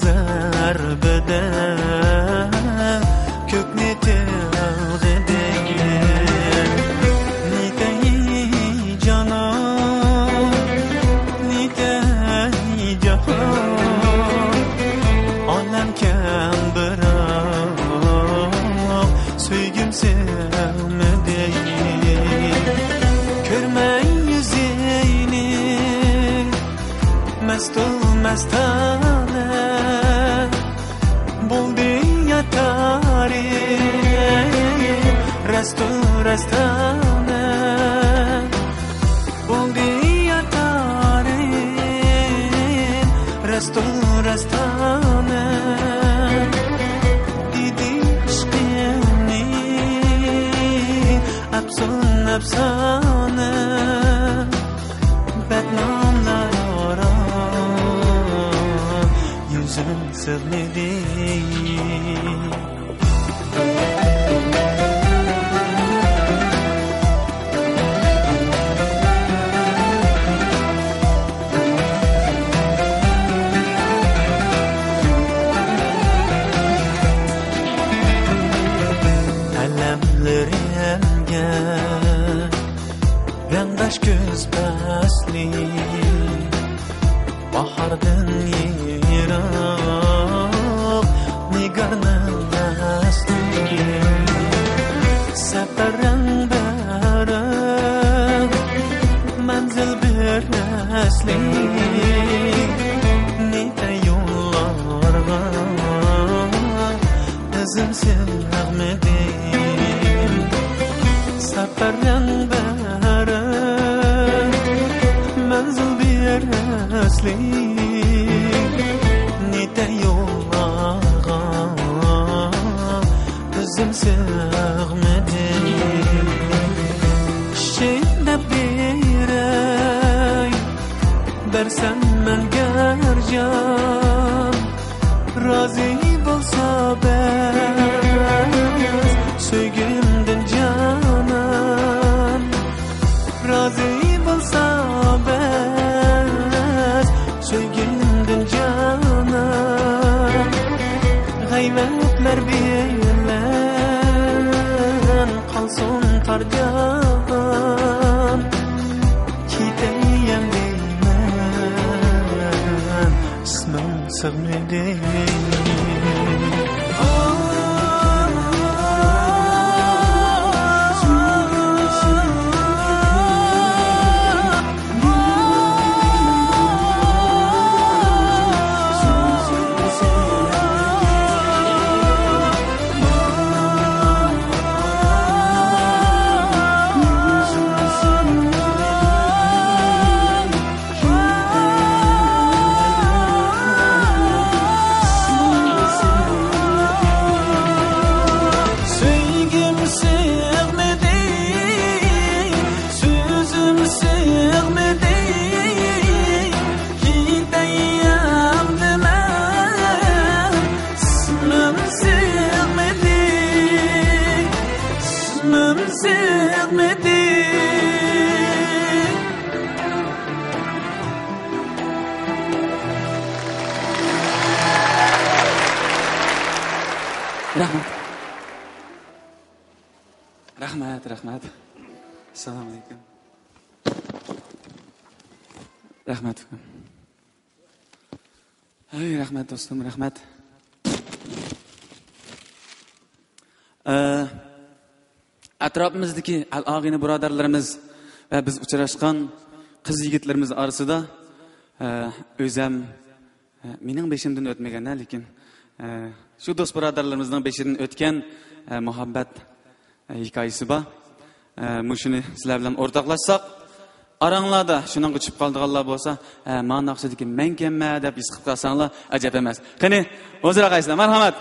zarbida ko'kni tilg'idayman nitay jonon nitay jahon olam kam biroq söygüm sevmedi ko'rmay yuzingni mastona bo'ldi yatari rastona bo'ldi yatari rastona didi ishqimni afsona badnomlar ora yuzim sig'madi alamlarimga yandash ko'z pasli bahordan yiroq nigarni asli safarim baram manzil bir asli nita yo'llarga izim sig'madi safarim baram manzil bir asli nita yo'llarga izim sig'madi shiddat beray bersan menga jon rozi bo'lsa bas sevgimdan jonan rozi bo'lsa bas sevgimdan jonan g'aybatlar bilan qolsin tarjon ketayam deyman ismim sig'madi rahmat assalomu alaykum rahmat rahmat do'stim rahmat atrofimizdagi al-og'ini birodarlarimiz va biz uchrashgan qiz yigitlarimiz orasida o'zim mening beshimdan o'tmagan lekin shu do'st birodarlarimizning beshidan o'tgan muhabbat hikoyasi bor. Mushuni sizlar bilan o'rtoqlashsak, aranglarda shuningga chiqib qoldiganlar bo'lsa, mana naqshidagi men kimman deb his qilib qolsanglar ajab emas. Qani, o'zira qaysizlar? Marhamat.